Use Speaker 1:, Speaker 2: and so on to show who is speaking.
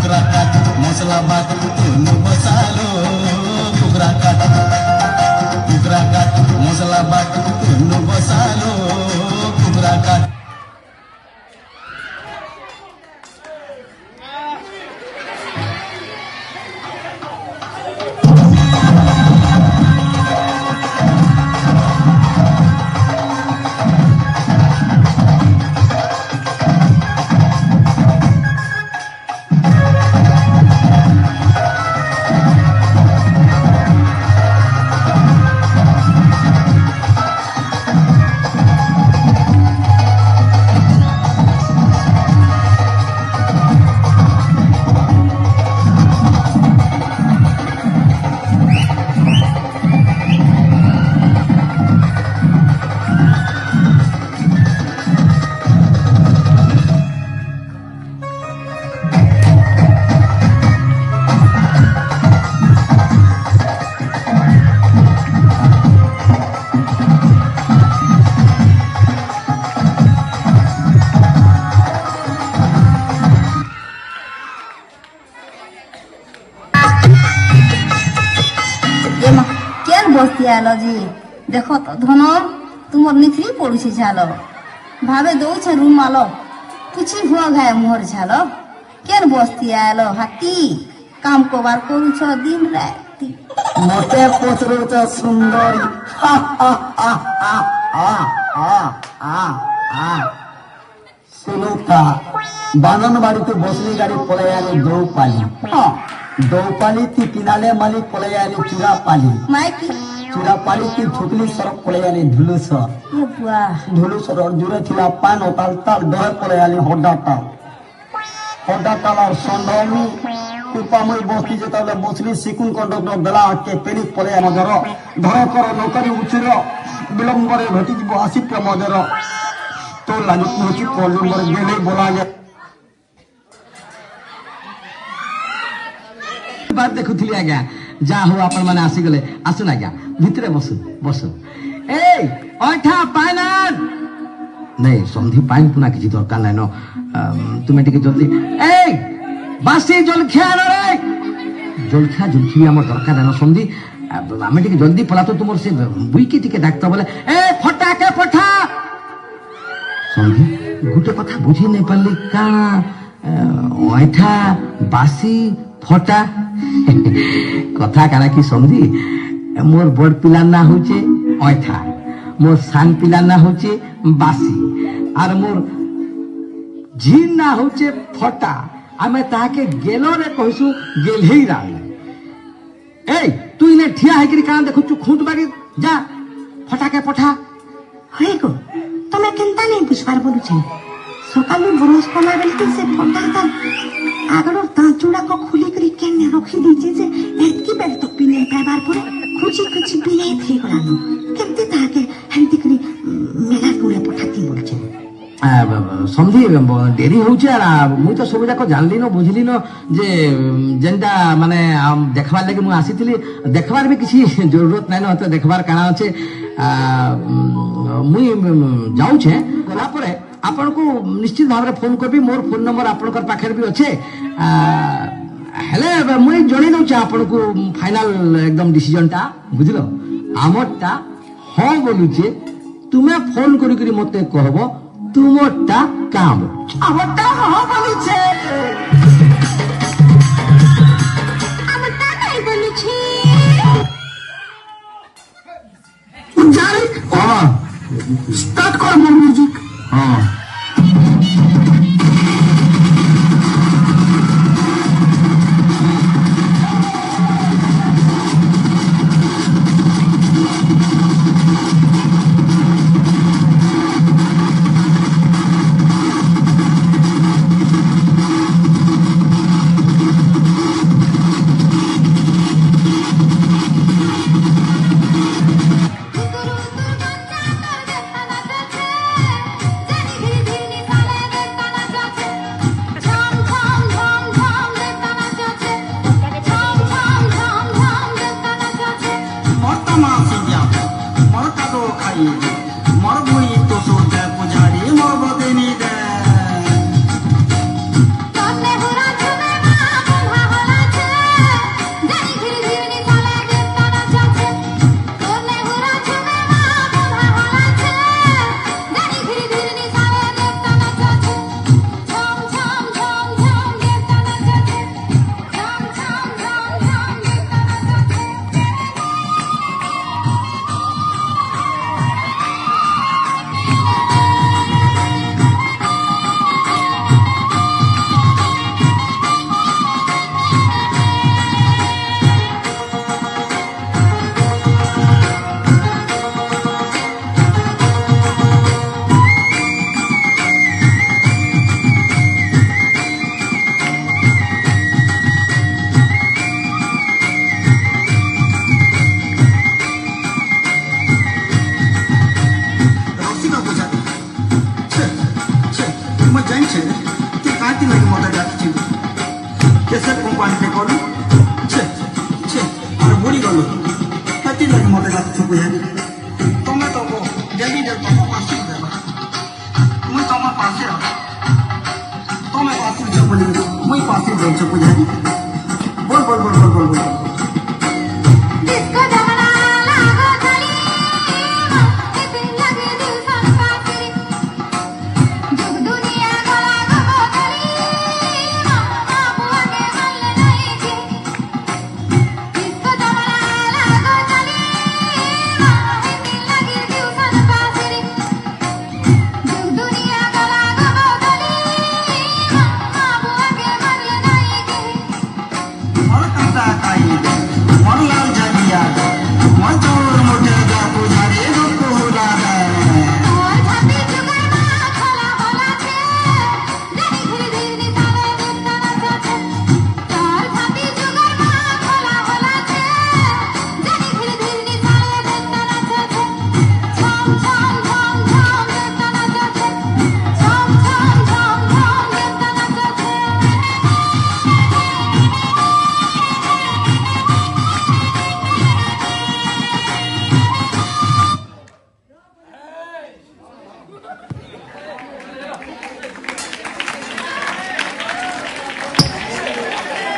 Speaker 1: টুকরা কাট মশলা বাট তুন বসালো টুকরা কাট মশলা বাট তুন বসালো টুকরা কাট
Speaker 2: बस्तियाल जी देख तो धन तुम निथरी पड़ुछे झाल भावे दौछ रूम आल पुछि हुआ घाय मोहर झाल केन बस्तियाल हाथी काम कबार करूछ दिन राति
Speaker 3: मते पचरुछ सुंदर सुनुता बानन बाड़ी तो बसली गाड़ी पड़े आले दौपाली ती किनाले माली पड़े आले चुरापाली
Speaker 2: माइकी
Speaker 3: चुरापाली ती छुकली सड़क पड़े आले धुलुसर और जुरे थिला पान ताल ताल डरे पड़े आले हड्डाताल और संडमी कुपामय बस्ती जे ताले बसली सिकुन कंडक्टर बेला के पेली पड़े मजर धर कर नौकरी उचिर विलंबरे भेटी जीव आसित मजर तो लगी पहुंची पलम्बर गेले बोला जाए बात देखुली आज्ञा जा हो आपण माने आसी गले आसुन आज्ञा भितरे बसु ए ओठा पाइनान नहीं संधि पाइन पुना किछि दरकार नै न तुमे टिके जल्दी ए बासी जलखिया रे जलखिया हमर दरकार नै न संधि आमे टिके जल्दी पला तो तुमर से बुईकी टिके डाक्टर बोले ए फटा के फटा संधि गुटे कथा बुझी नै पाली काना ओठा बासी फटा कथा काना कि समझी मोर बड़ पिला ना होचे ओठा मोर सान पिला ना होचे बासी आर मोर झी ना होचे फटा आमे ताके गेलो रे कहसु गेलही राल ए तू इने ठिया है कि कान देखु चु खूंट बागी जा फटा के पठा
Speaker 2: हे को तमे केनता नै बुझबार बोलु छै सकालु ब्रश कला बेलती से फटा था आगरो ताचुड़ा को खुली करी केने रखी दीजे जे एतकी बेल तो पीने पैबार पर खुची पीने थी गलानो केते ताके हंती करी मेला टुले पठाती बोलछे
Speaker 3: समझी डेरी होचे आ मु तो सब जाक जानली न बुझली न जे जेंटा माने देखबार लागि मु आसीथिली देखबार भी किसी जरूरत नै न तो देखबार काना আছে मुई जाऊ छे गला परे आपन को निश्चित भाव फोन करबी मोर फोन नंबर आपन पाखे भी अच्छे हेले मुई जणी दउ छे आपन को फाइनल एकदम डिसीजन टा बुझलो आमरटा हां बोलुचे तुमे फोन करी करी मते कहबो तुमरटा काम
Speaker 2: आमरटा हां बोलुचे आमरटा काई बोलुचे
Speaker 3: जाई हां स्टार्ट कर म्यूजिक हां
Speaker 1: ପୂଜାରୀ ତମେ ତ ମୋ ଡେଲି ତମ ପାଶକୁ ଦେବା ମୁଇଁ ତମ ପାଶେ ତମେ ପାଶକୁ ଯାଅ ବୋଲି ମୁଇଁ ପାଶକୁ ଯାଉଛ ପୂଜାରୀ